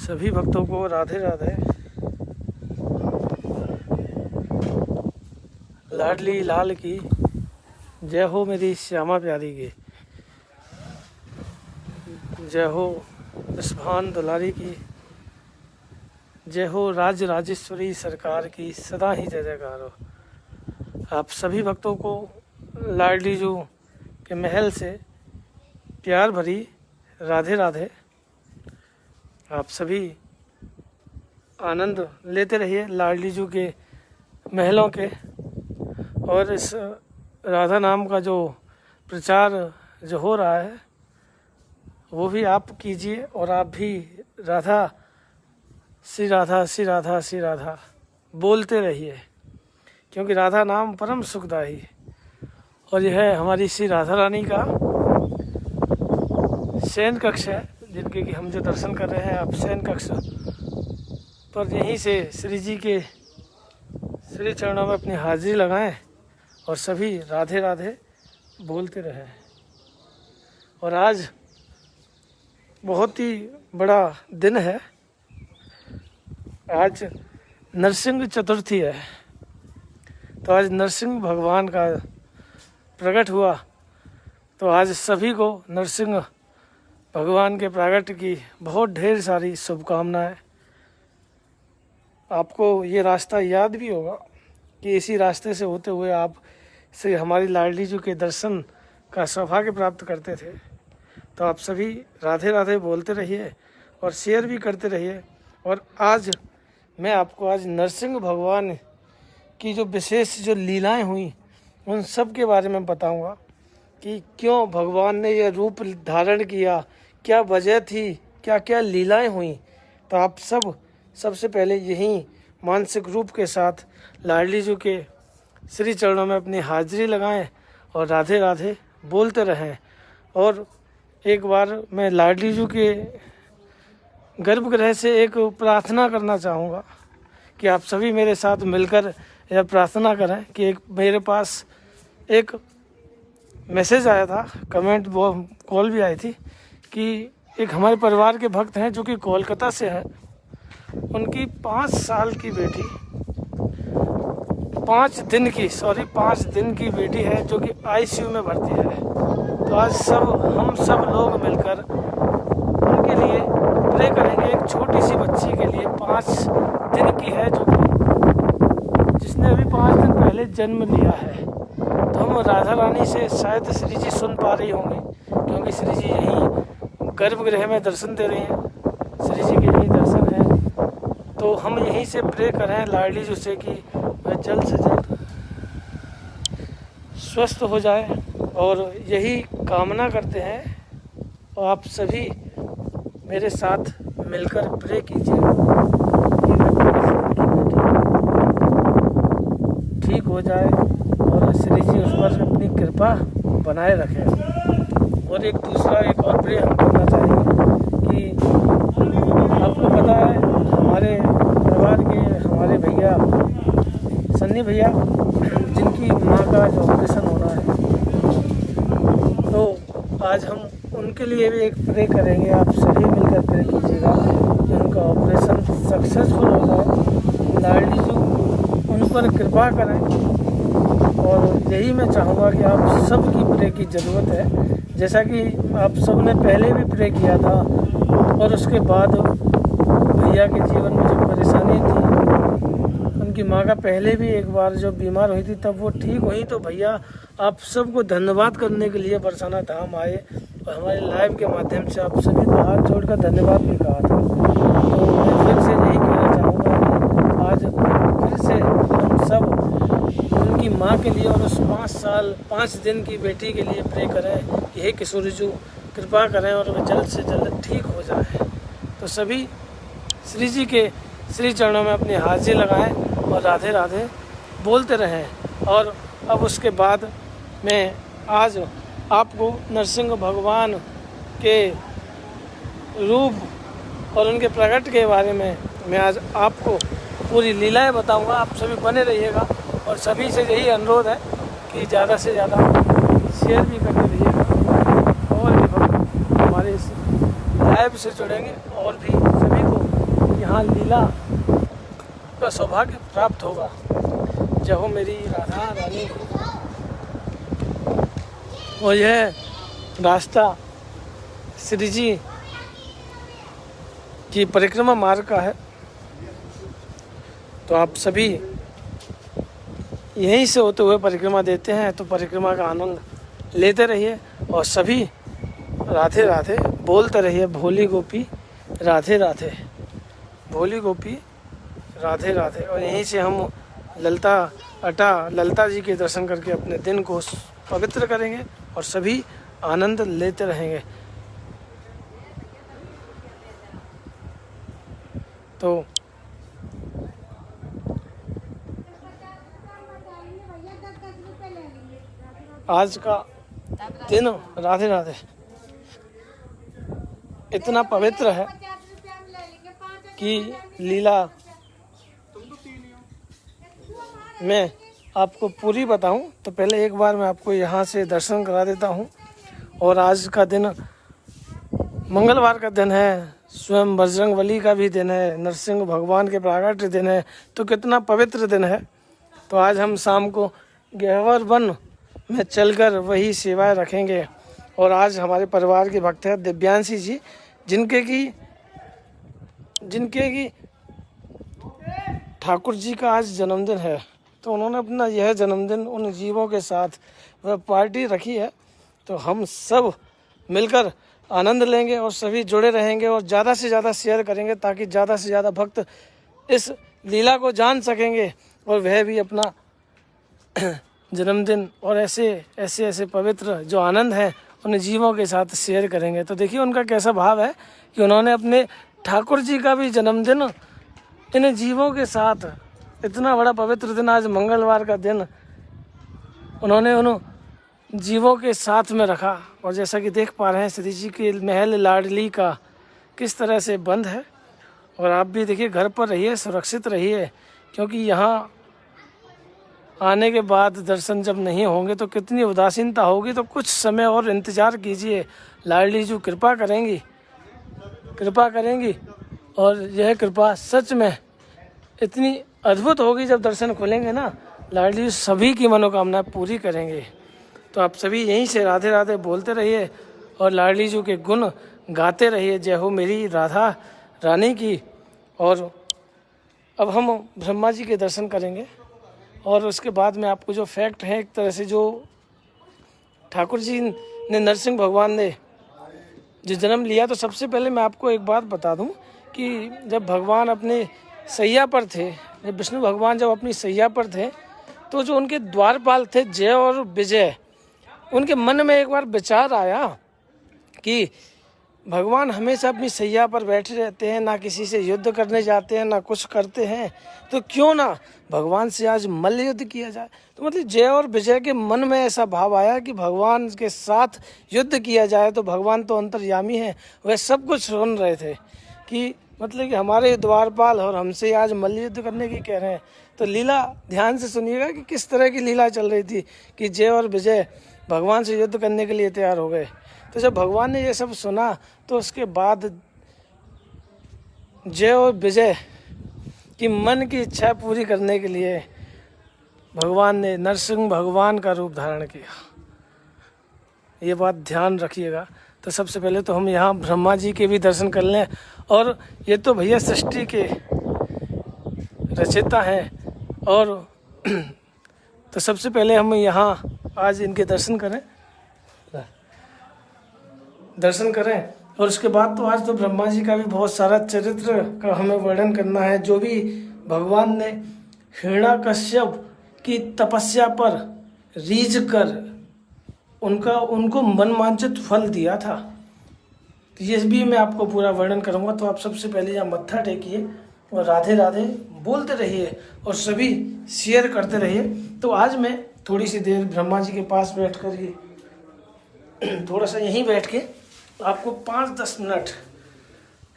सभी भक्तों को राधे राधे। लाडली लाल की जय हो, मेरी श्यामा प्यारी की जय हो, इस्फान दुलारी की जय हो, राज राजेश्वरी सरकार की सदा ही जय जयकार हो। आप सभी भक्तों को लाडली जू के महल से प्यार भरी राधे राधे। आप सभी आनंद लेते रहिए लाडली जू के महलों के, और इस राधा नाम का जो प्रचार जो हो रहा है वो भी आप कीजिए, और आप भी राधा श्री राधा श्री राधा श्री राधा बोलते रहिए, क्योंकि राधा नाम परम सुखदायी। और यह है हमारी श्री राधा रानी का शयन कक्ष है, जिनके कि हम जो दर्शन कर रहे हैं आप शयन कक्ष पर। यहीं से श्री जी के श्री चरणों में अपनी हाजिरी लगाएं और सभी राधे राधे बोलते रहें। और आज बहुत ही बड़ा दिन है, आज नरसिंह चतुर्थी है। तो आज नरसिंह भगवान का प्रकट हुआ, तो आज सभी को नरसिंह भगवान के प्रकट की बहुत ढेर सारी शुभकामनाएं। आपको ये रास्ता याद भी होगा कि इसी रास्ते से होते हुए आप से हमारी लाडली जी के दर्शन का सौभाग्य प्राप्त करते थे। तो आप सभी राधे राधे बोलते रहिए और शेयर भी करते रहिए। और आज मैं आपको आज नरसिंह भगवान की जो विशेष जो लीलाएं हुई उन सब के बारे में बताऊंगा कि क्यों भगवान ने यह रूप धारण किया, क्या वजह थी, क्या क्या लीलाएं हुई। तो आप सबसे पहले यही मानसिक रूप के साथ लाडली जी के श्री चरणों में अपनी हाजिरी लगाएं और राधे राधे बोलते रहें। और एक बार मैं लाडली जी के गर्भगृह से एक प्रार्थना करना चाहूँगा कि आप सभी मेरे साथ मिलकर यह प्रार्थना करें कि एक मेरे पास एक मैसेज आया था, कमेंट वो कॉल भी आई थी कि एक हमारे परिवार के भक्त हैं जो कि कोलकाता से हैं, उनकी 5 साल की बेटी 5 दिन की बेटी है जो कि आईसीयू में भर्ती है। तो आज हम सब लोग मिलकर उनके लिए प्रे करेंगे। एक छोटी सी बच्ची के लिए 5 दिन की है, जो कि जिसने अभी 5 दिन पहले जन्म लिया है। तो हम राधा रानी से शायद श्री जी सुन पा रही होंगी, क्योंकि श्री जी यहीं गर्भगृह में दर्शन दे रही हैं, श्री जी के यहीं दर्शन है। तो हम यहीं से प्रे करें लाडली जी से कि वह जल्द से जल्द स्वस्थ हो जाए, और यही कामना करते हैं। और आप सभी मेरे साथ मिलकर प्रे कीजिए ठीक हो जाए और श्री जी उस पर अपनी कृपा बनाए रखें। और एक और प्रे हम करना चाहेंगे कि आपको पता है हमारे परिवार के हमारे भैया सन्नी भैया, जिनकी माँ का जो ऑपरेशन होना है, तो आज हम उनके लिए भी एक प्रे करेंगे। आप सभी मिलकर प्रे कीजिएगा कि उनका ऑपरेशन सक्सेसफुल हो जाए, लाडली जी उन पर कृपा करें। और यही मैं चाहूँगा कि आप सब की प्रे की ज़रूरत है, जैसा कि आप सब ने पहले भी प्रे किया था। और उसके बाद भैया के जीवन में जो परेशानी थी, उनकी माँ का पहले भी एक बार जो बीमार हुई थी तब वो ठीक हुई, तो भैया आप सबको धन्यवाद करने के लिए बरसाना धाम आए और हमारे लाइव के माध्यम से आप सभी को हाथ जोड़कर धन्यवाद भी कहा था। तो मैं फिर से यही कहना चाहूँगा कि आज फिर से हम सब उनकी माँ के लिए और उस 5 दिन की बेटी के लिए प्रे करें कि हे किशोरी जी कृपा करें और वह जल्द से जल्द ठीक हो जाए। तो सभी श्री जी के श्री चरणों में अपनी हाजिरी लगाएं और राधे राधे बोलते रहें। और अब उसके बाद मैं आज आपको नरसिंह भगवान के रूप और उनके प्रकट के बारे में मैं आज आपको पूरी लीलाएं बताऊंगा। आप सभी बने रहिएगा, और सभी से यही अनुरोध है कि ज़्यादा से ज़्यादा शेयर भी करते रहिएगा। और भी हम हमारे इस लाइव से जुड़ेंगे और भी सभी को यहाँ लीला का सौभाग्य प्राप्त होगा। जय हो मेरी राधा रानी। और यह रास्ता श्री जी की परिक्रमा मार्ग का है, तो आप सभी यहीं से होते हुए परिक्रमा देते हैं, तो परिक्रमा का आनंद लेते रहिए और सभी राधे राधे बोलते रहिए। भोली गोपी राधे राधे, भोली गोपी राधे राधे। और यहीं से हम ललिता जी के दर्शन करके अपने दिन को पवित्र करेंगे और सभी आनंद लेते रहेंगे। तो आज का दिन राधे राधे इतना पवित्र है कि लीला मैं आपको पूरी बताऊं तो पहले एक बार मैं आपको यहाँ से दर्शन करा देता हूँ। और आज का दिन मंगलवार का दिन है, स्वयं बजरंगबली का भी दिन है, नरसिंह भगवान के प्राकट दिन है, तो कितना पवित्र दिन है। तो आज हम शाम को गहवर वन में चलकर वही सेवाएं रखेंगे। और आज हमारे परिवार के भक्त हैं दिव्यांशी जी, जिनके की ठाकुर जी का आज जन्मदिन है, तो उन्होंने अपना यह जन्मदिन उन जीवों के साथ वह पार्टी रखी है। तो हम सब मिलकर आनंद लेंगे और सभी जुड़े रहेंगे और ज़्यादा से ज़्यादा शेयर करेंगे, ताकि ज़्यादा से ज़्यादा भक्त इस लीला को जान सकेंगे और वह भी अपना जन्मदिन और ऐसे पवित्र जो आनंद है उन जीवों के साथ शेयर करेंगे। तो देखिए उनका कैसा भाव है कि उन्होंने अपने ठाकुर जी का भी जन्मदिन इन जीवों के साथ, इतना बड़ा पवित्र दिन आज मंगलवार का दिन उन्होंने उन जीवों के साथ में रखा। और जैसा कि देख पा रहे हैं श्री जी के महल लाडली का किस तरह से बंद है। और आप भी देखिए घर पर रहिए, सुरक्षित रहिए, क्योंकि यहाँ आने के बाद दर्शन जब नहीं होंगे तो कितनी उदासीनता होगी। तो कुछ समय और इंतज़ार कीजिए, लाडली जी कृपा करेंगी और यह कृपा सच में इतनी अद्भुत होगी। जब दर्शन खुलेंगे ना, लाडली सभी की मनोकामना पूरी करेंगे। तो आप सभी यहीं से राधे राधे बोलते रहिए और लाडली जी के गुण गाते रहिए। जय हो मेरी राधा रानी की। और अब हम ब्रह्मा जी के दर्शन करेंगे और उसके बाद में आपको जो फैक्ट है, एक तरह से जो ठाकुर जी ने, नरसिंह भगवान ने जो जन्म लिया, तो सबसे पहले मैं आपको एक बात बता दूं कि जब भगवान अपने सैया पर थे, जब विष्णु भगवान जब अपनी सैया पर थे, तो जो उनके द्वारपाल थे जय और विजय, उनके मन में एक बार विचार आया कि भगवान हमेशा अपनी सैया पर बैठे रहते हैं, ना किसी से युद्ध करने जाते हैं, ना कुछ करते हैं, तो क्यों ना भगवान से आज मल्ल युद्ध किया जाए। तो मतलब जय और विजय के मन में ऐसा भाव आया कि भगवान के साथ युद्ध किया जाए। तो भगवान तो अंतर्यामी है, वह सब कुछ सुन रहे थे कि मतलब कि हमारे द्वारपाल और हमसे आज मल्ल युद्ध करने की कह रहे हैं। तो लीला ध्यान से सुनिएगा कि किस तरह की लीला चल रही थी कि जय और विजय भगवान से युद्ध करने के लिए तैयार हो गए। तो जब भगवान ने ये सब सुना, तो उसके बाद जय और विजय की मन की इच्छा पूरी करने के लिए भगवान ने नरसिंह भगवान का रूप धारण किया। ये बात ध्यान रखिएगा। तो सबसे पहले तो हम यहाँ ब्रह्मा जी के भी दर्शन कर लें। और ये तो भैया सृष्टि के रचयिता हैं। और तो सबसे पहले हम यहाँ आज इनके दर्शन करें और उसके बाद तो आज तो ब्रह्मा जी का भी बहुत सारा चरित्र का हमें वर्णन करना है। जो भी भगवान ने हिरण्याकश्यप की तपस्या पर रीझ कर उनको मनवांछित फल दिया था, तो ये भी मैं आपको पूरा वर्णन करूँगा। तो आप सबसे पहले यहाँ मत्था टेकिए और राधे राधे बोलते रहिए और सभी शेयर करते रहिए। तो आज मैं थोड़ी सी देर ब्रह्मा जी के पास बैठ कर ही थोड़ा सा यहीं बैठ के आपको 5-10 मिनट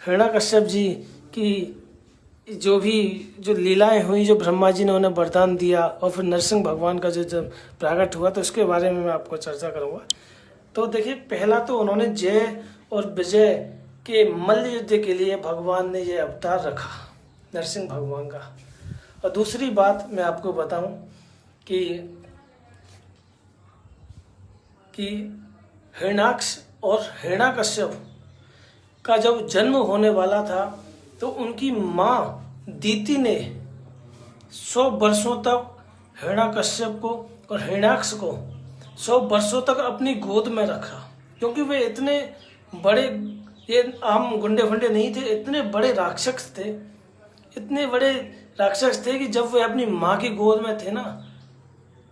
हिरण्याकश्यप जी की जो लीलाएं हुई, जो ब्रह्मा जी ने उन्हें वरदान दिया, और फिर नरसिंह भगवान का जो प्राकट हुआ, तो उसके बारे में मैं आपको चर्चा करूँगा। तो देखिए, पहला तो उन्होंने जय और विजय के मल्ल युद्ध के लिए भगवान ने ये अवतार रखा। नरसिंह भगवान का। और दूसरी बात मैं आपको बताऊं कि हिरण्याक्ष और हिरण्याकश्यप का जब जन्म होने वाला था तो उनकी माँ दीति ने 100 वर्षों तक हिरण्याकश्यप को और हिरण्याक्ष को 100 वर्षों तक अपनी गोद में रखा, क्योंकि वे इतने बड़े, ये आम गुंडे फंडे नहीं थे, इतने बड़े राक्षस थे, इतने बड़े राक्षस थे कि जब वे अपनी माँ की गोद में थे ना,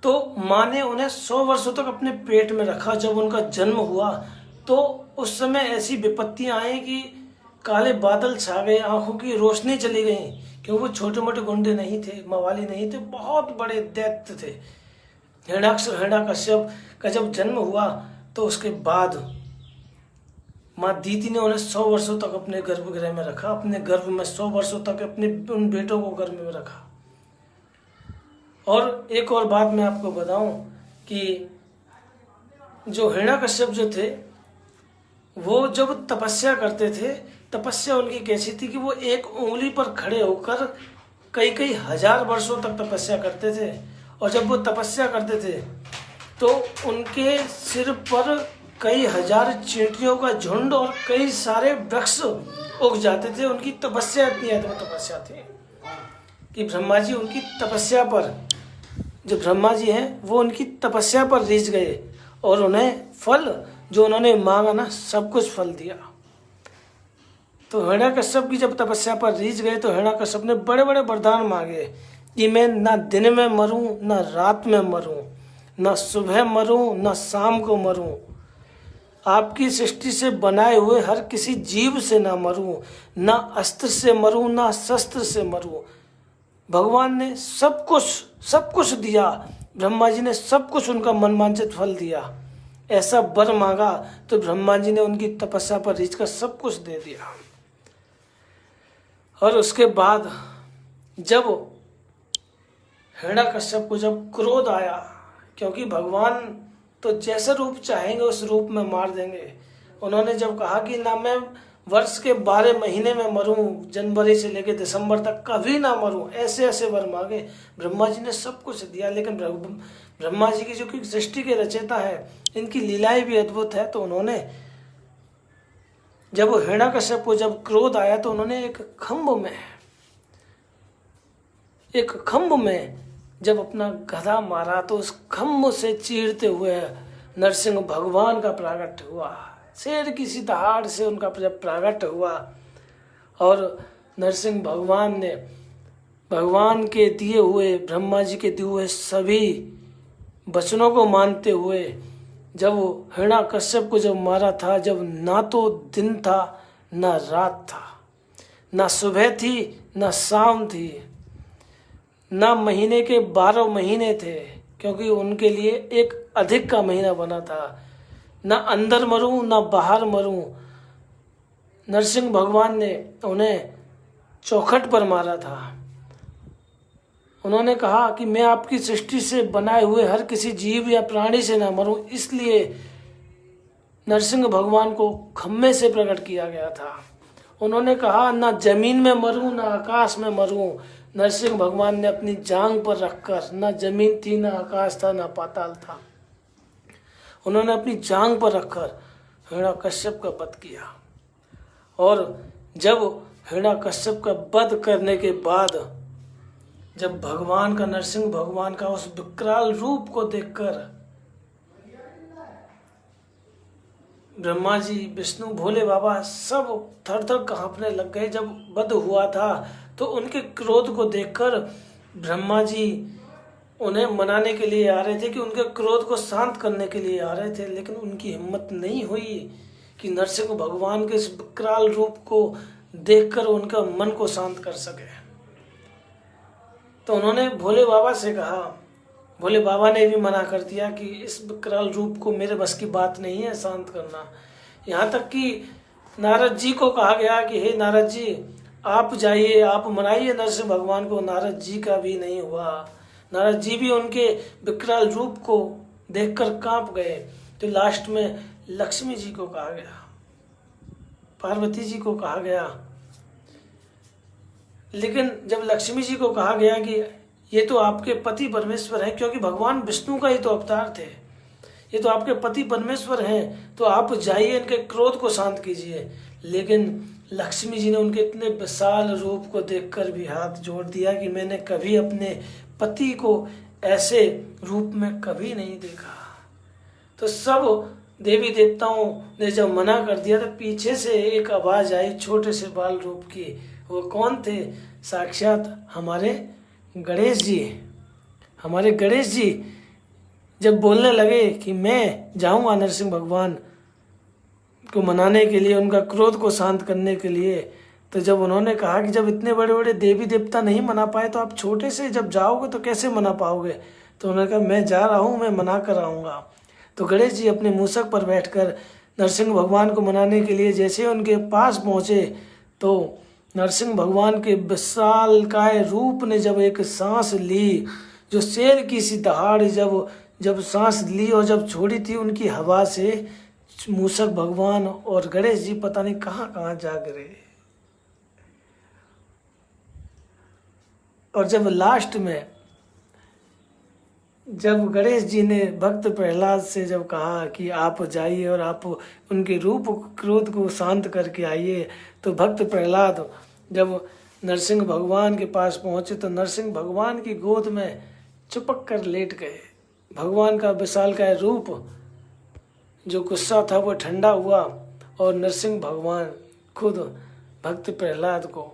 तो माँ ने उन्हें 100 वर्षों तक अपने पेट में रखा। जब उनका जन्म हुआ तो उस समय ऐसी विपत्तियां आई कि काले बादल छा गए, आंखों की रोशनी चली गई, क्योंकि वो छोटे मोटे गुंडे नहीं थे, मवाली नहीं थे, बहुत बड़े दैत्य थे। हिरण्याक्ष हिरण्याकश्यप का जब जन्म हुआ तो उसके बाद माँ दीति ने उन्हें 100 वर्षों तक अपने गर्भगृह में रखा, अपने गर्भ में 100 वर्षों तक अपने उन बेटों को गर्भ में रखा। और एक और बात मैं आपको बताऊं कि जो हिरण्याकश्यप जो थे वो जब तपस्या करते थे, तपस्या उनकी कैसी थी कि वो एक उंगली पर खड़े होकर कई कई हजार वर्षों तक तपस्या करते थे। और जब वो तपस्या करते थे तो उनके सिर पर कई हजार चींटियों का झुंड और कई सारे वृक्ष उग जाते थे। उनकी तपस्या इतनी अद्भुत तपस्या थी कि ब्रह्मा जी उनकी तपस्या पर, जो ब्रह्मा जी हैं वो उनकी तपस्या पर रीझ गए और उन्हें फल जो उन्होंने मांगा ना, सब कुछ फल दिया। तो हिरण्याकश्यप की जब तपस्या पर रीझ गए तो हिरण्याकश्यप ने बड़े बड़े वरदान मांगे कि मैं ना दिन में मरूं, ना रात में मरूं, ना सुबह मरूं, ना शाम को मरूं, आपकी सृष्टि से बनाए हुए हर किसी जीव से ना मरूं, ना अस्त्र से मरूं, ना शस्त्र से मरूं। भगवान ने सब कुछ दिया, ब्रह्मा जी ने सब कुछ उनका मनवांछित फल दिया। ऐसा वर मांगा तो ब्रह्मा जी ने उनकी तपस्या पर रीझ कर सब कुछ दे दिया। और उसके बाद जब हिरण्याकश्यप को जब क्रोध आया, क्योंकि भगवान तो जैसा रूप चाहेंगे उस रूप में मार देंगे, उन्होंने जब कहा कि ना मैं वर्ष के 12 महीने में मरूं, जनवरी से लेकर दिसंबर तक कभी ना मरूं, ऐसे ऐसे वर मांगे। ब्रह्मा जी ने सब कुछ दिया, लेकिन ब्रह्मा जी की जो कि सृष्टि के रचयिता है, इनकी लीलाएं भी अद्भुत है। तो उन्होंने जब हिरण्याकश्यप को जब क्रोध आया तो उन्होंने एक खम्भ में जब अपना गधा मारा तो उस खम्भ से चीरते हुए नरसिंह भगवान का प्रागट्य हुआ। शेर की सी दहाड़ से उनका जब प्रागट्य हुआ और नरसिंह भगवान ने भगवान के दिए हुए, ब्रह्मा जी के दिए हुए सभी वचनों को मानते हुए जब हिरण्याकश्यप को जब मारा था, जब ना तो दिन था ना रात था, ना सुबह थी ना शाम थी, ना महीने के 12 महीने थे, क्योंकि उनके लिए एक अधिक का महीना बना था, ना अंदर मरूं ना बाहर मरूं, नरसिंह भगवान ने उन्हें चौखट पर मारा था। उन्होंने कहा कि मैं आपकी सृष्टि से बनाए हुए हर किसी जीव या प्राणी से ना मरूं, इसलिए नरसिंह भगवान को खम्भे से प्रकट किया गया था। उन्होंने कहा ना जमीन में मरूं ना आकाश में मरूं, नरसिंह भगवान ने अपनी जांग पर रखकर, ना जमीन थी ना आकाश था ना पाताल था, उन्होंने अपनी जांग पर रखकर हिरण्याकश्यप का वध किया। और जब हिरण्याकश्यप का वध करने के बाद जब भगवान का, नरसिंह भगवान का उस विकराल रूप को देखकर ब्रह्मा जी, विष्णु, भोले बाबा सब थर थर कांपने लग गए। जब वध हुआ था तो उनके क्रोध को देखकर ब्रह्मा जी उन्हें मनाने के लिए आ रहे थे, कि उनके क्रोध को शांत करने के लिए आ रहे थे, लेकिन उनकी हिम्मत नहीं हुई कि नरसिंह भगवान के इस विकराल रूप को देखकर उनका मन को शांत कर सके। तो उन्होंने भोले बाबा से कहा, भोले बाबा ने भी मना कर दिया कि इस विकराल रूप को मेरे बस की बात नहीं है शांत करना। यहाँ तक कि नारद जी को कहा गया कि हे नारद जी, आप जाइए, आप मनाइए नरसिंह भगवान को। नारद जी का भी नहीं हुआ, नारद जी भी उनके विकराल रूप को देखकर कांप गए। तो लास्ट में लक्ष्मी जी को कहा गया, पार्वती जी को कहा गया, लेकिन जब लक्ष्मी जी को कहा गया कि ये तो आपके पति परमेश्वर हैं, क्योंकि भगवान विष्णु का ही तो अवतार थे, ये तो आपके पति परमेश्वर हैं, तो आप जाइए इनके क्रोध को शांत कीजिए। लेकिन लक्ष्मी जी ने उनके इतने विशाल रूप को देखकर भी हाथ जोड़ दिया कि मैंने कभी अपने पति को ऐसे रूप में कभी नहीं देखा। तो सब देवी देवताओं ने जब मना कर दिया तो पीछे से एक आवाज आई छोटे से बाल रूप की। वो कौन थे? साक्षात हमारे गणेश जी। हमारे गणेश जी जब बोलने लगे कि मैं जाऊंगा नरसिंह भगवान को मनाने के लिए, उनका क्रोध को शांत करने के लिए, तो जब उन्होंने कहा कि जब इतने बड़े बड़े देवी देवता नहीं मना पाए तो आप छोटे से जब जाओगे तो कैसे मना पाओगे? तो उन्होंने कहा मैं जा रहा हूँ, मैं मना कर आऊँगा। तो गणेश जी अपने मूसक पर बैठकर नरसिंह भगवान को मनाने के लिए जैसे उनके पास पहुँचे तो नरसिंह भगवान के विशालकाय रूप ने जब एक सांस ली, जो शेर की सी दहाड़ जब सांस ली और जब छोड़ी थी, उनकी हवा से मूसक भगवान और गणेश जी पता नहीं कहाँ कहाँ जा गिरे। और जब लास्ट में जब गणेश जी ने भक्त प्रहलाद से जब कहा कि आप जाइए और आप उनके रूप क्रोध को शांत करके आइए, तो भक्त प्रहलाद जब नरसिंह भगवान के पास पहुँचे तो नरसिंह भगवान की गोद में चिपक कर लेट गए। भगवान का विशालकाय रूप जो गुस्सा था वो ठंडा हुआ और नरसिंह भगवान खुद भक्त प्रहलाद को,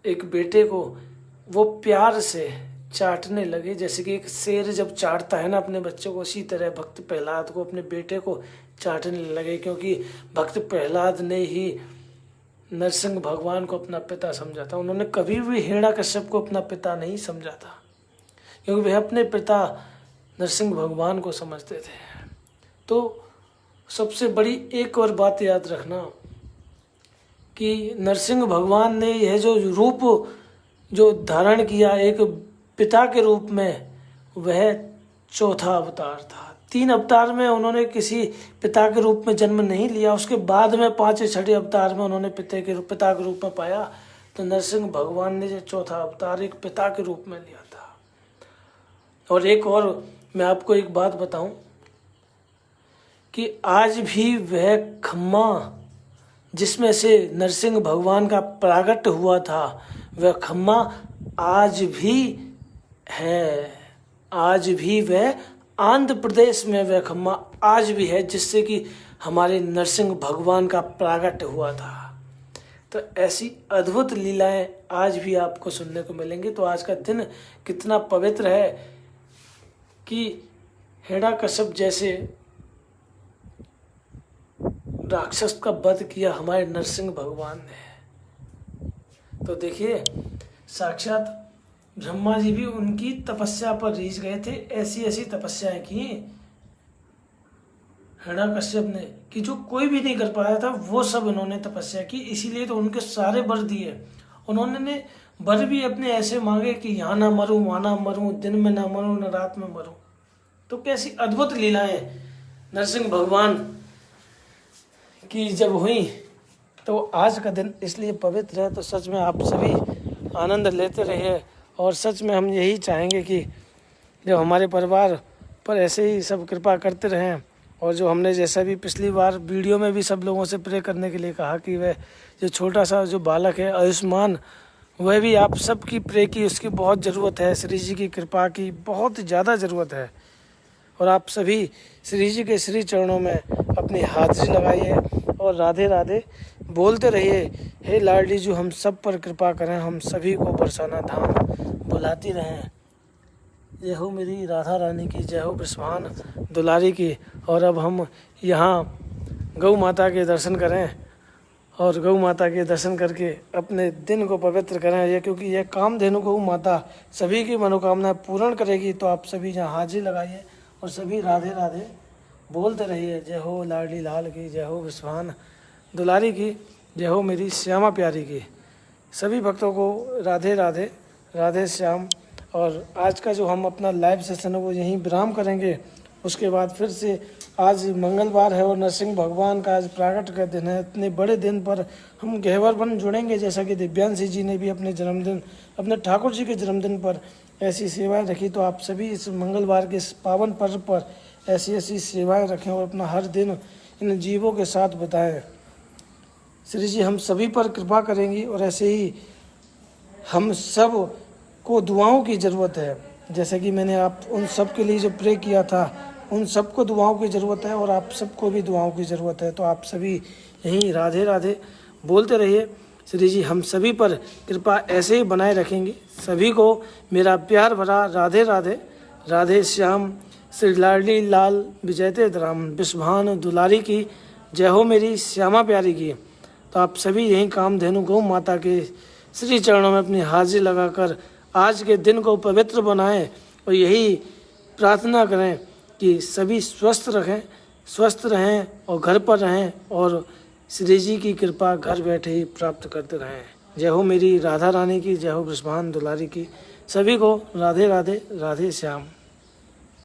एक बेटे को, वो प्यार से चाटने लगे। जैसे कि एक शेर जब चाटता है ना अपने बच्चों को, उसी तरह भक्त प्रहलाद को, अपने बेटे को चाटने लगे, क्योंकि भक्त प्रहलाद ने ही नरसिंह भगवान को अपना पिता समझा था। उन्होंने कभी भी हिरण्यकश्यप को अपना पिता नहीं समझा था, क्योंकि वे अपने पिता नरसिंह भगवान को समझते थे। तो सबसे बड़ी एक और बात याद रखना कि नरसिंह भगवान ने यह जो रूप जो धारण किया एक पिता के रूप में, वह चौथा अवतार था। 3 अवतार में उन्होंने किसी पिता के रूप में जन्म नहीं लिया, उसके बाद में 5वें-6वें अवतार में उन्होंने पिता के रूप में पाया। तो नरसिंह भगवान ने जो चौथा अवतार एक पिता के रूप में लिया था। और एक और मैं आपको एक बात बताऊं कि आज भी वह खम्मा जिसमें से नरसिंह भगवान का प्रागट हुआ था, वह खम्मा आज भी है। आज भी वह आंध्र प्रदेश में वह खम्मा आज भी है जिससे कि हमारे नरसिंह भगवान का प्रागट हुआ था। तो ऐसी अद्भुत लीलाएं आज भी आपको सुनने को मिलेंगी। तो आज का दिन कितना पवित्र है कि हिरण्यकश्यप जैसे राक्षस का वध किया हमारे नरसिंह भगवान ने। तो देखिए साक्षात ब्रह्मा जी भी उनकी तपस्या पर रीझ गए थे। ऐसी ऐसी तपस्याएं की हिरण्यकश्यप ने कि जो कोई भी नहीं कर पाया था, वो सब उन्होंने तपस्या की। इसीलिए तो उनके सारे वर दिए। उन्होंने वर भी अपने ऐसे मांगे कि यहाँ ना मरूं, वहाँ ना मरूं, दिन में ना मरूं, न रात में मरूं। तो कैसी अद्भुत लीलाएं नरसिंह भगवान की जब हुई। तो आज का दिन इसलिए पवित्र है। तो सच में आप सभी आनंद लेते रहिए। और सच में हम यही चाहेंगे कि जो हमारे परिवार पर ऐसे ही सब कृपा करते रहें। और जो हमने जैसा भी पिछली बार वीडियो में भी सब लोगों से प्रे करने के लिए कहा कि वह जो छोटा सा जो बालक है आयुष्मान, वह भी आप सबकी प्रे की उसकी बहुत ज़रूरत है। श्री जी की कृपा की बहुत ज़्यादा ज़रूरत है। और आप सभी श्री जी के श्री चरणों में अपनी हाजिरी लगाइए और राधे राधे बोलते रहिए। हे लाडली जो हम सब पर कृपा करें, हम सभी को बरसाना धाम बुलाती रहें। जय हो मेरी राधा रानी की, जय हो बृषभान दुलारी की। और अब हम यहाँ गौ माता के दर्शन करें और गौ माता के दर्शन करके अपने दिन को पवित्र करें। ये क्योंकि यह कामधेनु गौ माता सभी की मनोकामना पूर्ण करेगी। तो आप सभी यहाँ हाजिरी लगाइए और सभी राधे राधे बोलते रहिए। जय हो लाडली लाल की, जय हो बृषभान दुलारी की, जय हो मेरी श्यामा प्यारी की। सभी भक्तों को राधे राधे, राधे श्याम। और आज का जो हम अपना लाइव सेशन है वो यहीं विराम करेंगे। उसके बाद फिर से आज मंगलवार है और नरसिंह भगवान का आज प्राकट का दिन है। इतने बड़े दिन पर हम गहवर बन जुड़ेंगे, जैसा कि दिव्यांशी जी ने भी अपने जन्मदिन, अपने ठाकुर जी के जन्मदिन पर ऐसी सेवाएं रखी। तो आप सभी इस मंगलवार के इस पावन पर्व पर ऐसी ऐसी सेवाएं रखें और अपना हर दिन इन जीवों के साथ बिताएं। श्री जी हम सभी पर कृपा करेंगी और ऐसे ही हम सब को दुआओं की ज़रूरत है। जैसे कि मैंने आप उन सब के लिए जो प्रे किया था, उन सबको दुआओं की ज़रूरत है और आप सबको भी दुआओं की ज़रूरत है। तो आप सभी यहीं राधे राधे बोलते रहिए। श्री जी हम सभी पर कृपा ऐसे ही बनाए रखेंगे। सभी को मेरा प्यार भरा राधे राधे। राधे श्याम श्री लाडली लाल विजयते राम विश्वभानु दुलारी की जय हो मेरी श्यामा प्यारी की। तो आप सभी यहीं कामधेनु गौ माता के श्री चरणों में अपनी हाजिरी लगाकर आज के दिन को पवित्र बनाएं और यही प्रार्थना करें कि सभी स्वस्थ रहें और घर पर रहें और श्री जी की कृपा घर बैठे ही प्राप्त करते रहें। जय हो मेरी राधा रानी की, जय हो वृषभान दुलारी की। सभी को राधे राधे, राधे श्याम।